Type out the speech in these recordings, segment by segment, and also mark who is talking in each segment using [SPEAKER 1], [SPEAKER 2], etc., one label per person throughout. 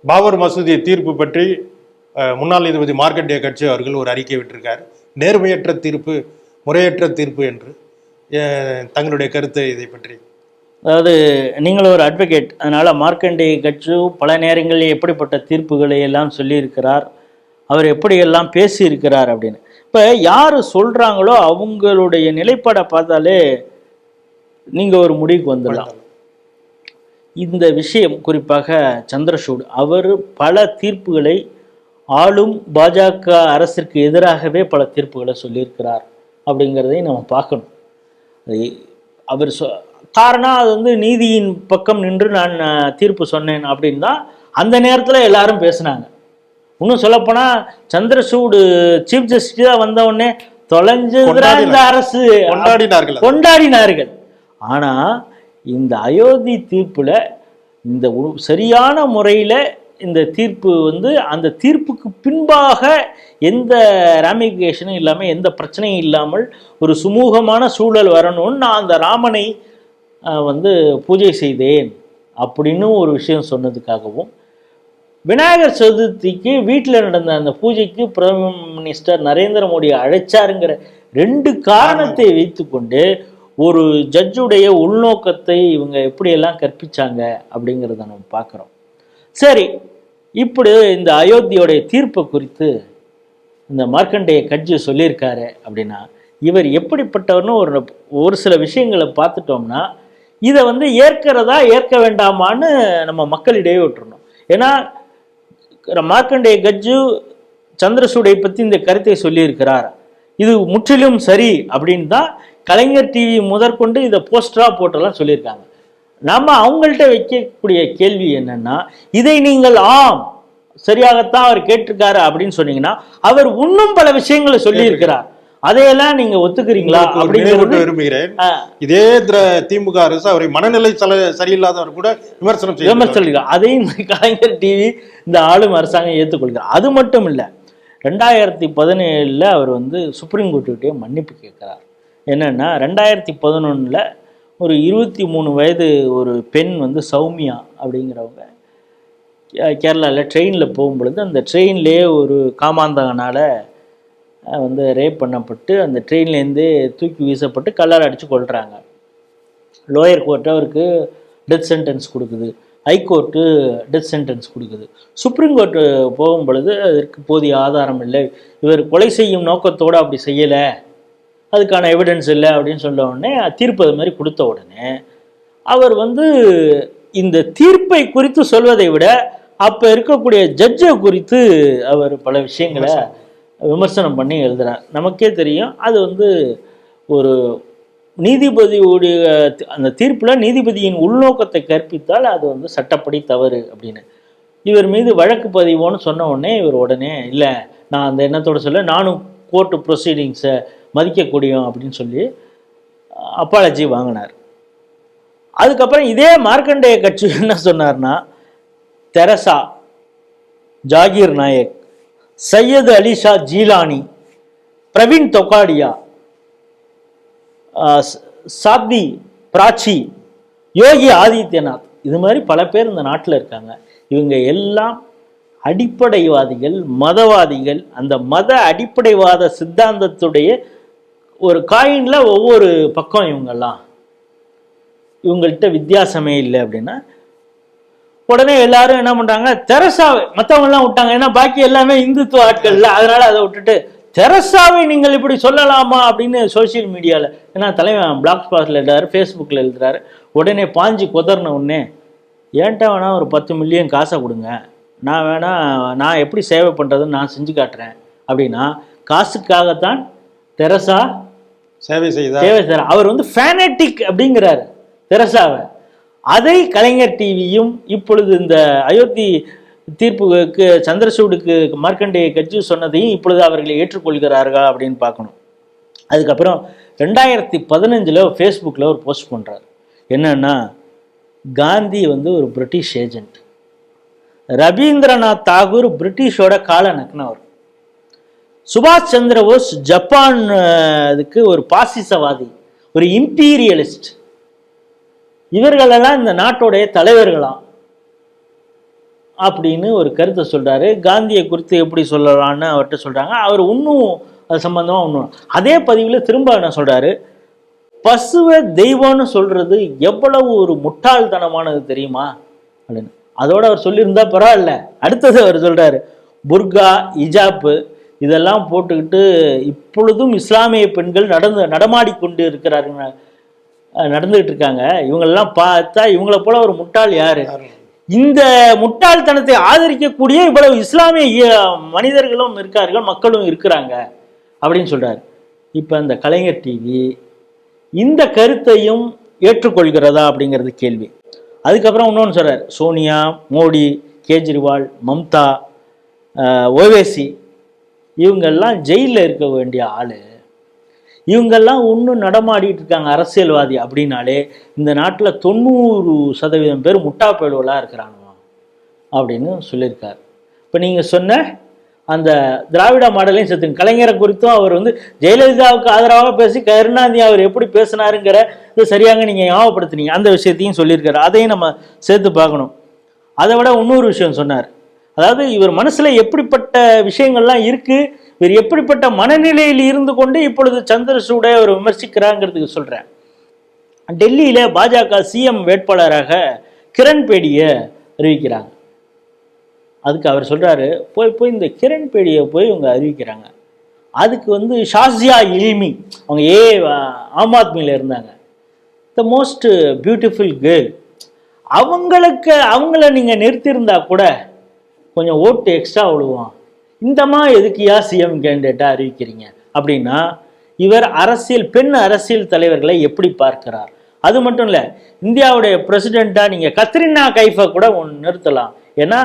[SPEAKER 1] பாபர் மசூதி தீர்ப்பு பற்றி முன்னாள் நீதிபதி மார்க்கண்டேய கட்சி அவர்கள் ஒரு அறிக்கை விட்டிருக்கார். நேர்மையற்ற தீர்ப்பு, முறையற்ற தீர்ப்பு என்று. தங்களுடைய கருத்து இதை பற்றி?
[SPEAKER 2] அதாவது நீங்கள் ஒரு அட்வொகேட், அதனால் மார்க்கண்டேய கட்சி பல நேரங்களில் எப்படிப்பட்ட தீர்ப்புகளை எல்லாம் சொல்லியிருக்கிறார், அவர் எப்படியெல்லாம் பேசியிருக்கிறார் அப்படின்னு. இப்போ யார் சொல்கிறாங்களோ அவங்களுடைய நிலைப்பாடை பார்த்தாலே நீங்கள் ஒரு முடிவுக்கு வந்துடலாம். இந்த விஷயம் குறிப்பாக சந்திரசூட் அவர் பல தீர்ப்புகளை ஆளும் பாஜக அரசிற்கு எதிராகவே பல தீர்ப்புகளை சொல்லியிருக்கிறார் அப்படிங்கிறதையும் நம்ம பார்க்கணும். அவர் காரணம் அது வந்து நீதியின் பக்கம் நின்று நான் தீர்ப்பு சொன்னேன் அப்படின்னு தான் அந்த நேரத்தில் எல்லாரும் பேசினாங்க. இன்னும் சொல்லப்போனால் சந்திரசூட் சீஃப் ஜஸ்டிஸாக வந்தவுடனே தொலைஞ்சதுதான் இந்த அரசு கொண்டாடினார்கள். ஆனால் இந்த அயோத்தி தீர்ப்பில் இந்த சரியான முறையில் இந்த தீர்ப்பு வந்து அந்த தீர்ப்புக்கு பின்பாக எந்த ராமிஃபிகேஷனும் இல்லாமல் எந்த பிரச்சனையும் இல்லாமல் ஒரு சுமூகமான சூழல் வரணும்னு நான் அந்த ராமனை வந்து பூஜை செய்தேன் அப்படின்னு ஒரு விஷயம் சொன்னதுக்காகவும், விநாயகர் சதுர்த்திக்கு வீட்டில் நடந்த அந்த பூஜைக்கு பிரைம் மினிஸ்டர் நரேந்திர மோடி அழைச்சாருங்கிற 2 காரணத்தை வைத்துக்கொண்டு ஒரு ஜட்ஜுடைய உள்நோக்கத்தை இவங்க எப்படியெல்லாம் கற்பிச்சாங்க அப்படிங்கிறத நம்ம பார்க்குறோம். சரி, இப்படி இந்த அயோத்தியோடைய தீர்ப்பை குறித்து இந்த மார்க்கண்டேய கட்சி சொல்லியிருக்காரு அப்படின்னா இவர் எப்படிப்பட்டவர்னு ஒரு சில விஷயங்களை பார்த்துட்டோம்னா இதை வந்து ஏற்கிறதா ஏற்க வேண்டாமான்னு நம்ம மக்களிடையே விட்டுறணும். ஏன்னா மார்க்கண்டேய கட்சி சந்திரசூடை பற்றி இந்த கருத்தை சொல்லியிருக்கிறார், இது முற்றிலும் சரி அப்படின்னு தான் கலைஞர் டிவி முதற்கொண்டு இதை போஸ்டராக போட்டெல்லாம் சொல்லியிருக்காங்க. நம்ம அவங்கள்ட்ட வைக்கக்கூடிய கேள்வி என்னன்னா, இதை நீங்கள் ஆம் சரியாகத்தான் அவர் கேட்டிருக்காரு அப்படின்னு சொன்னீங்கன்னா அவர் இன்னும் பல விஷயங்களை சொல்லியிருக்கிறார், அதையெல்லாம் நீங்க ஒத்துக்கிறீங்களா அப்படின்னு
[SPEAKER 1] விரும்புகிறேன். இதே திமுக அரசு அவரை மனநிலை சரியில்லாதவர் கூட விமர்சனம்
[SPEAKER 2] அதையும் கலைஞர் டிவி இந்த ஆளும் அரசாங்கம் ஏற்றுக்கொள்கிறார். அது மட்டும் இல்லை, 2017 அவர் வந்து சுப்ரீம் கோர்ட்டுக்கிட்டே மன்னிப்பு கேட்கிறார். என்னன்னா 2011 ஒரு 23 வயது ஒரு பெண் வந்து சௌமியா அப்படிங்கிறவங்க கேரளாவில் ட்ரெயினில் போகும்பொழுது அந்த ட்ரெயின்லேயே ஒரு காமாந்தகனால் வந்து ரேப் பண்ணப்பட்டு அந்த ட்ரெயின்லேருந்தே தூக்கி வீசப்பட்டு கல்லால் அடித்து கொள்கிறாங்க. லோயர் கோர்ட்டு அவருக்கு டெத் சென்டென்ஸ் கொடுக்குது, ஹைகோர்ட்டு டெத் சென்டென்ஸ் கொடுக்குது. சுப்ரீம் கோர்ட்டு போகும்பொழுது அதற்கு போதிய ஆதாரம் இல்லை, இவர் கொலை செய்யும் நோக்கத்தோடு அப்படி செய்யலை, அதுக்கான எவிடன்ஸ் இல்லை அப்படின்னு சொல்ல உடனே தீர்ப்பு அது மாதிரி கொடுத்த உடனே அவர் வந்து இந்த தீர்ப்பை குறித்து சொல்வதை விட அப்போ இருக்கக்கூடிய ஜட்ஜை குறித்து அவர் பல விஷயங்களை விமர்சனம் பண்ணி எழுதுகிறார். நமக்கே தெரியும் அது வந்து ஒரு நீதிபதியுடைய அந்த தீர்ப்பில் நீதிபதியின் உள்நோக்கத்தை கற்பித்தால் அது வந்து சட்டப்படி தவறு அப்படின்னு. இவர் மீது வழக்கு பதிவோன்னு சொன்ன உடனே இவர் உடனே இல்லை நான் அந்த எண்ணத்தோடு சொல்ல, நானும் கோர்ட்டு ப்ரொசீடிங்ஸை மதிக்கக்கூடியும் அப்படின்னு சொல்லி அப்பாலஜி வாங்கினார். அதுக்கப்புறம் இதே மார்க்கண்டேய கட்சி என்ன சொன்னார்னா, தெரசா, ஜாகிர் நாயக், சையது அலிஷா ஜீலானி, பிரவீன் தொகாடியா, சாத்வி பிராச்சி, யோகி ஆதித்யநாத், இது மாதிரி பல பேர் இந்த நாட்டில் இருக்காங்க. இவங்க எல்லாம் அடிப்படைவாதிகள், மதவாதிகள். அந்த மத அடிப்படைவாத சித்தாந்தத்துடைய ஒரு காயின்ல ஒவ்வொரு பக்கம் இவங்கள்ட்ட வித்தியாசமே இல்லை அப்படின்னா உடனே எல்லாரும் என்ன பண்றாங்க, தெரசாவை மற்றவங்கெல்லாம் விட்டாங்க. ஏன்னா பாக்கி எல்லாமே இந்துத்துவ ஆட்கள்ல, அதனால அதை விட்டுட்டு தெரசாவை நீங்கள் இப்படி சொல்லலாமா அப்படின்னு சோசியல் மீடியாவில், ஏன்னா தலைவன் பிளாக் ஸ்பாட்ல எழுதுறாரு, ஃபேஸ்புக்கில் எழுதுறாரு, உடனே பாஞ்சு கொதர்ன உடனே ஏன்ட்ட வேணா ஒரு 10 மில்லியன் காசை கொடுங்க, நான் வேணா நான் எப்படி சேவை பண்ணுறதுன்னு நான் செஞ்சு காட்டுறேன் அப்படின்னா காசுக்காகத்தான் தெரசா சேவை செய்தார். அவர் வந்து ஃபேனட்டிக் அப்படிங்கிறாரு தெரசாவை. அதை கலைஞர் டிவியும் இப்பொழுது இந்த அயோத்தி தீர்ப்புக்கு சந்திரசூடுக்கு மார்க்கண்டேய கட்சி சொன்னதையும் இப்பொழுது அவர்களை ஏற்றுக்கொள்கிறார்கள் அப்படின்னு பார்க்கணும். அதுக்கப்புறம் 2015 ஃபேஸ்புக்கில் ஒரு போஸ்ட் பண்ணுறார். என்னன்னா, காந்தி வந்து ஒரு பிரிட்டிஷ் ஏஜென்ட், ரவீந்திரநாத் தாகூர் பிரிட்டிஷோட கால நக்கினவர், சுபாஷ் சந்திர போஸ் ஜப்பான் இதுக்கு ஒரு பாசிசவாதி, ஒரு இம்பீரியலிஸ்ட், இவர்களெல்லாம் இந்த நாட்டோடைய தலைவர்களாம். அப்படின்னு ஒரு கருத்தை சொல்றாரு. காந்தியை குறித்து எப்படி சொல்லலாம்னு அவர்கிட்ட சொல்றாங்க. அவர் இன்னும் அது சம்பந்தமா இன்னும் அதே பதிவில் திரும்ப என்ன சொல்றாரு, பசுவை தெய்வம்னு சொல்றது எவ்வளவு ஒரு முட்டாள்தனமானது தெரியுமா அப்படின்னு. அதோட அவர் சொல்லியிருந்தா பரவாயில்ல. அடுத்தது அவர் சொல்றாரு, புர்கா ஹிஜாப்பு இதெல்லாம் போட்டுக்கிட்டு இப்பொழுதும் இஸ்லாமிய பெண்கள் நடமாடிக்கொண்டு இருக்கிறாருங்க, நடந்துகிட்டு இருக்காங்க. இவங்களெல்லாம் பார்த்தா இவங்களை போல ஒரு முட்டாள் யாரு? இந்த முட்டாள்தனத்தை ஆதரிக்கக்கூடிய இவ்வளவு இஸ்லாமிய மனிதர்களும் இருக்கார்கள், மக்களும் இருக்கிறாங்க அப்படின்னு சொல்றாரு. இப்ப இந்த கலைஞர் டிவி இந்த கருத்தையும் ஏற்றுக்கொள்கிறதா அப்படிங்கிறது கேள்வி. அதுக்கப்புறம் இன்னொன்று சொல்றாரு, சோனியா, மோடி, கேஜ்ரிவால், மம்தா, ஓவேசி இவங்கெல்லாம் ஜெயிலில் இருக்க வேண்டிய ஆளு, இவங்கெல்லாம் இன்னும் நடமாடிட்டு இருக்காங்க அரசியல்வாதி அப்படின்னாலே இந்த நாட்டில் 90% பேர் முட்டா பேடுவலாக இருக்கிறானுவா அப்படின்னு சொல்லியிருக்காரு. இப்போ நீங்கள் சொன்ன அந்த திராவிட மாடலையும் சேர்த்து கலைஞரை குறித்தும் அவர் ஜெயலலிதாவுக்கு ஆதரவாக பேசி கருணாநிதி அவர் எப்படி பேசினாருங்கிற இது சரியாக நீங்கள் ஞாபகப்படுத்தினீங்க, அந்த விஷயத்தையும் சொல்லியிருக்காரு. அதையும் நம்ம சேர்த்து பார்க்கணும். அதை விட இன்னொரு விஷயம் சொன்னார், அதாவது இவர் மனசுல எப்படிப்பட்ட விஷயங்கள்லாம் இருக்கு, இவர் எப்படிப்பட்ட மனநிலையில் இருந்து கொண்டு இப்பொழுது சந்திரசூடை அவர் விமர்சிக்கிறாங்கிறதுக்கு சொல்றேன். டெல்லியில பாஜக சிஎம் வேட்பாளராக கிரண் பேடியை அறிவிக்கிறாங்க. அதுக்கு அவர் சொல்றாரு, போய் இந்த கிரண் பேடியை போய் இவங்க அறிவிக்கிறாங்க. அதுக்கு ஷாசியா இல்மி, அவங்க ஆம் ஆத்மியில இருந்தாங்க, த மோஸ்ட் பியூட்டிஃபுல் கேர்ள், அவங்கள நீங்க நிறுத்தியிருந்தா கூட கொஞ்சம் ஓட்டு எக்ஸ்ட்ரா விழுவான். இந்தமா எதுக்கியா சிஎம் கேண்டிடேட்டா அறிவிக்கிறீங்க அப்படின்னா இவர் பெண் அரசியல் தலைவர்களை எப்படி பார்க்கிறார்? அது மட்டும் இல்லை, இந்தியாவுடைய பிரசிடெண்டா நீங்க கத்ரினா கைஃபை கூட நிறுத்தலாம். ஏன்னா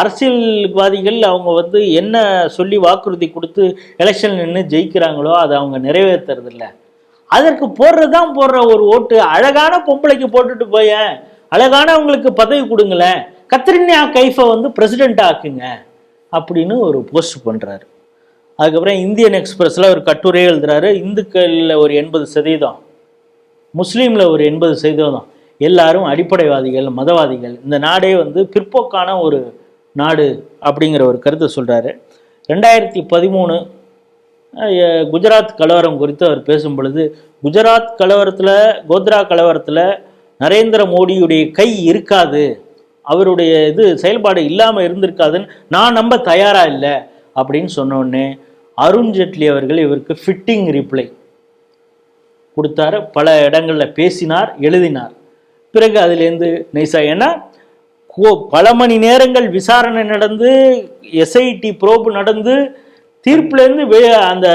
[SPEAKER 2] அரசியல்வாதிகள் அவங்க என்ன சொல்லி வாக்குறுதி கொடுத்து எலெக்ஷன் நின்று ஜெயிக்கிறாங்களோ அதை அவங்க நிறைவேற்றுறது இல்லை. அதற்கு போடுற ஒரு ஓட்டு அழகான பொம்பளைக்கு போட்டுட்டு போய அழகானவங்களுக்கு பதவி கொடுங்களேன், கத்ரினா கைஃபை பிரசிடெண்ட் ஆக்குங்க அப்படின்னு ஒரு போஸ்ட் பண்றாரு. அதுக்கப்புறம் இந்தியன் எக்ஸ்பிரஸ்ல ஒரு கட்டுரை எழுதுறாரு, இந்துக்கள்ல ஒரு 80%, முஸ்லீம்ல ஒரு 80%, எல்லாரும் அடிப்படைவாதிகள், மதவாதிகள், இந்த நாடே பிற்போக்கான ஒரு நாடு அப்படிங்கிற ஒரு கருத்தை சொல்றாரு. 2013 குஜராத் கலவரம் குறித்து அவர் பேசும் பொழுது, குஜராத் கலவரத்துல, கோத்ரா கலவரத்துல நரேந்திர மோடியுடைய கை இருக்காது, அவருடைய செயல்பாடு இல்லாமல் இருந்திருக்காதுன்னு நான் நம்ப தயாரா இல்லை அப்படின்னு சொன்னோடனே அருண்ஜேட்லி அவர்கள் இவருக்கு ஃபிட்டிங் ரிப்ளை கொடுத்தாரு. பல இடங்களில் பேசினார், எழுதினார். பிறகு அதுலேருந்து நைசா, ஏன்னா பல மணி நேரங்கள் விசாரணை நடந்து எஸ்ஐடி ப்ரோப் நடந்து தீர்ப்புலேருந்து அந்த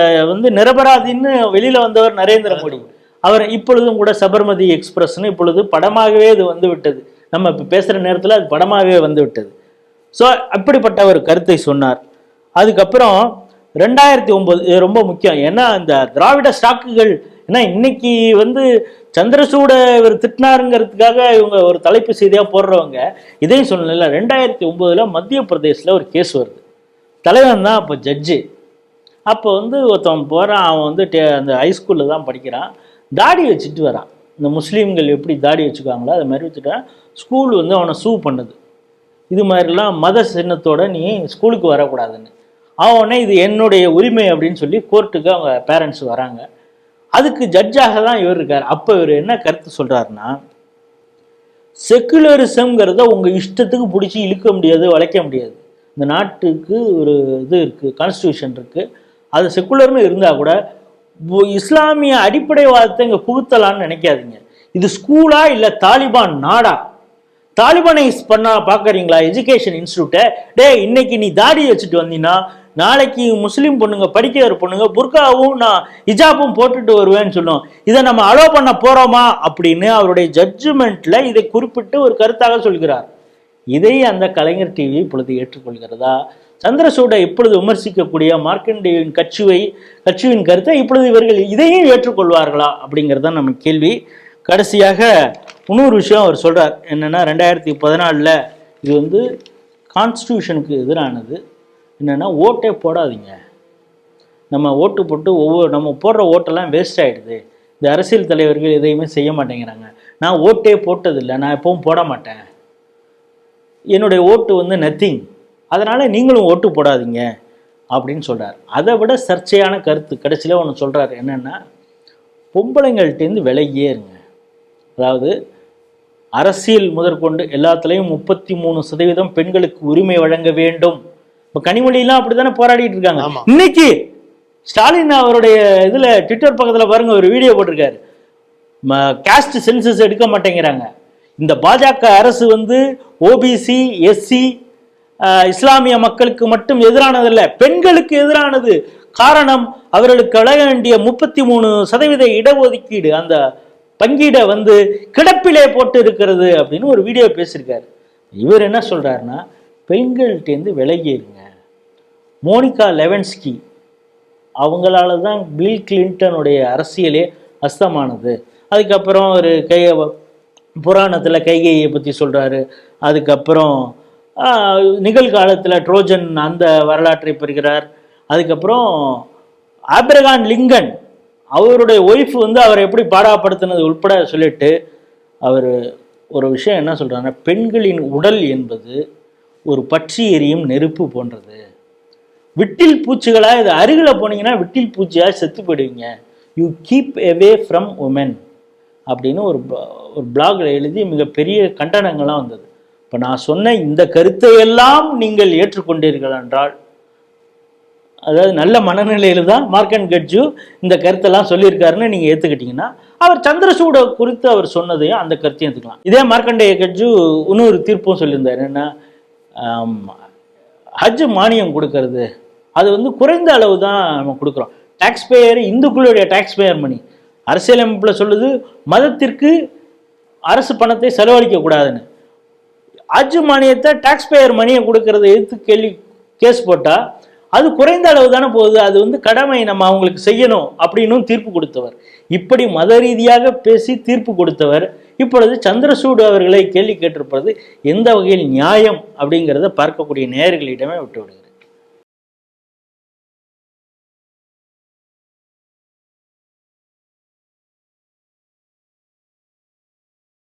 [SPEAKER 2] நிரபராதின்னு வெளியில வந்தவர் நரேந்திர மோடி. அவர் இப்பொழுதும் கூட சபர்மதி எக்ஸ்பிரஸ்ன்னு இப்பொழுது படமாகவே இது விட்டது. நம்ம இப்போ பேசுகிற நேரத்தில் அது படமாகவே விட்டது. ஸோ அப்படிப்பட்ட ஒரு கருத்தை சொன்னார். அதுக்கப்புறம் 2009 ரொம்ப முக்கியம், ஏன்னா இந்த திராவிட ஸ்டாக்குகள், ஏன்னா இன்னைக்கு சந்திரசூட இவர் திட்டினாருங்கிறதுக்காக இவங்க ஒரு தலைப்பு செய்தியாக போடுறவங்க இதையும் சொல்லல. 2009 மத்திய பிரதேசில் ஒரு கேஸ் வருது. தலைவன் தான் அப்போ ஜட்ஜு. அப்போ ஒருத்தவன் போகிறான், அவன் அந்த ஹைஸ்கூலில் தான் படிக்கிறான், தாடி வச்சுட்டு வரான். இந்த முஸ்லீம்கள் எப்படி தாடி வச்சுக்காங்களோ அது மாதிரி வச்சுட்டா ஸ்கூல் அவனை சூ பண்ணுது, இது மாதிரிலாம் மத சின்னத்தோட நீ ஸ்கூலுக்கு வரக்கூடாதுன்னு. அவனே இது என்னுடைய உரிமை அப்படின்னு சொல்லி கோர்ட்டுக்கு அவங்க பேரண்ட்ஸ் வராங்க. அதுக்கு ஜட்ஜாக தான் இவர் இருக்கார். அப்போ இவர் என்ன கருத்து சொல்றாருன்னா, செக்குலரிசம்ங்கிறத உங்கள் இஷ்டத்துக்கு பிடிச்சி இழுக்க முடியாது, வளைக்க முடியாது. இந்த நாட்டுக்கு ஒரு இருக்குது, கான்ஸ்டியூஷன் இருக்குது, அது செக்குலர்னு இருந்தால் கூட இஸ்லாமிய அடிப்படைவாதத்தை இங்கே புகுத்தலான்னு நினைக்காதீங்க. இது ஸ்கூலா இல்லை தாலிபான் நாடா? தாலிபானைஸ் பார்க்குறீங்களா எஜுகேஷன் இன்ஸ்டியூட்டை? இன்னைக்கு நீ தாடி வச்சுட்டு வந்தீங்கன்னா நாளைக்கு முஸ்லீம் பொண்ணுங்க, படிக்கிற பொண்ணுங்க புர்காவும் நான் ஹிஜாபும் போட்டுட்டு வருவேன்னு சொல்லும். இதை நம்ம அலோ பண்ண போகிறோமா அப்படின்னு அவருடைய ஜட்ஜ்மெண்ட்டில் இதை குறிப்பிட்டு ஒரு கருத்தாக சொல்கிறார். இதை அந்த கலைஞர் டிவி இப்பொழுது ஏற்றுக்கொள்கிறதா? சந்திரசூடை இப்பொழுது விமர்சிக்கக்கூடிய மார்க்கண்டேயன் கட்சியின் கருத்தை இப்பொழுது இவர்கள் இதையும் ஏற்றுக்கொள்வார்களா அப்படிங்கிறது தான் நம்ம கேள்வி. கடைசியாக இன்னொரு விஷயம் அவர் சொல்றார், என்னன்னா 2014 இது கான்ஸ்டியூஷனுக்கு எதிரானது. என்னன்னா ஓட்டே போடாதீங்க, நம்ம ஓட்டு போட்டு நம்ம போடுற ஓட்டெல்லாம் வேஸ்ட் ஆகிடுது, இந்த அரசியல் தலைவர்கள் எதையுமே செய்ய மாட்டேங்கிறாங்க, நான் ஓட்டே போட்டதில்லை, நான் எப்பவும் போட மாட்டேன், என்னுடைய ஓட்டு வந்து நத்திங், அதனால் நீங்களும் ஓட்டு போடாதீங்க அப்படின்னு சொல்கிறார். அதை விட சர்ச்சையான கருத்து கடைசியில் ஒன்று சொல்கிறார், என்னென்னா பொம்பளைங்கள்டேருந்து விலகியே இருங்க. அதாவது அரசியல் முதற்கொண்டு எல்லாத்துலேயும் 33% பெண்களுக்கு உரிமை வழங்க வேண்டும். இப்போ கனிமொழியெல்லாம் அப்படி தானே போராடிட்டு இருக்காங்க. இன்னைக்கு ஸ்டாலின் அவருடைய இதில் ட்விட்டர் பக்கத்தில் பாருங்க, ஒரு வீடியோ போட்டிருக்காரு, காஸ்ட் சென்சஸ் எடுக்க மாட்டேங்கிறாங்க. இந்த பாஜக அரசு வந்து ஓபிசி, எஸ்சி, இஸ்லாமிய மக்களுக்கு மட்டும் எதிரானதல்ல, பெண்களுக்கு எதிரானது. காரணம், அவர்களுக்கு வழங்க வேண்டிய 33% இடஒதுக்கீடு, அந்த பங்கீடை வந்து கிடப்பிலே போட்டு இருக்கிறது அப்படின்னு ஒரு வீடியோ பேசியிருக்காரு. இவர் என்ன சொல்றாருன்னா, பெண்கள்டேருந்து விலகிடுங்க. மோனிகா லெவன்ஸ்கி அவங்களால தான் பில் கிளின்டனுடைய அரசியலே அஸ்தமானது. அதுக்கப்புறம் ஒரு புராணத்தில் கைகையை பற்றி சொல்கிறாரு. அதுக்கப்புறம் நிகழ்காலத்தில் ட்ரோஜன் அந்த வரலாற்றை பெறுகிறார். அதுக்கப்புறம் ஆப்ரகாம் லிங்கன் அவருடைய ஒய்ஃப் வந்து அவரை எப்படி பாடாப்படுத்தினது உட்பட சொல்லிட்டு அவர் ஒரு விஷயம் என்ன சொல்கிறாருன்னா, பெண்களின் உடல் என்பது ஒரு பற்றி எரியும் நெருப்பு போன்றது. விட்டில் பூச்சிகளாக இது அருகில் போனீங்கன்னா விட்டில் பூச்சியாக செத்து போயிடுவீங்க. You keep away from woman அப்படின்னு ஒரு பிளாக்ல எழுதி மிகப்பெரிய கண்டனங்கள்லாம் வந்தது. இப்போ நான் சொன்ன இந்த கருத்தை எல்லாம் நீங்கள் ஏற்றுக்கொண்டீர்கள் என்றால், அதாவது நல்ல மனநிலையில் தான் மார்க்கன் கட்ஜு இந்த கருத்தெல்லாம் சொல்லியிருக்காருன்னு நீங்கள் ஏற்றுக்கிட்டீங்கன்னா, அவர் சந்திரசூட குறித்து அவர் சொன்னதையும் அந்த கருத்தையும் ஏற்றுக்கலாம். இதே மார்க்கண்டேய கட்ஜு இன்னொரு தீர்ப்பும் சொல்லியிருந்தார், என்னென்னா ஹஜ் மானியம் கொடுக்கறது அது வந்து குறைந்த அளவு தான் நம்ம கொடுக்குறோம். டாக்ஸ் பேயர், இந்துக்களுடைய டாக்ஸ் பேயர் மணி. அரசியலமைப்பில் சொல்லுது மதத்திற்கு அரசு பணத்தை செலவழிக்க கூடாதுன்னு. ஹஜ் மானியத்தை டாக்ஸ் பேயர் மணியை கொடுக்கறத எதிர்த்து கேஸ் போட்டால் அது குறைந்த அளவு தானே போகுது, அது வந்து கடமை, நம்ம அவங்களுக்கு செய்யணும் அப்படின்னு தீர்ப்பு கொடுத்தவர். இப்படி மத ரீதியாக பேசி தீர்ப்பு கொடுத்தவர் இப்பொழுது சந்திரசூட் அவர்களை கேள்வி கேட்டிருப்பது எந்த வகையில் நியாயம் அப்படிங்கிறத பார்க்கக்கூடிய நேயர்களிடமே விட்டுவிடுது.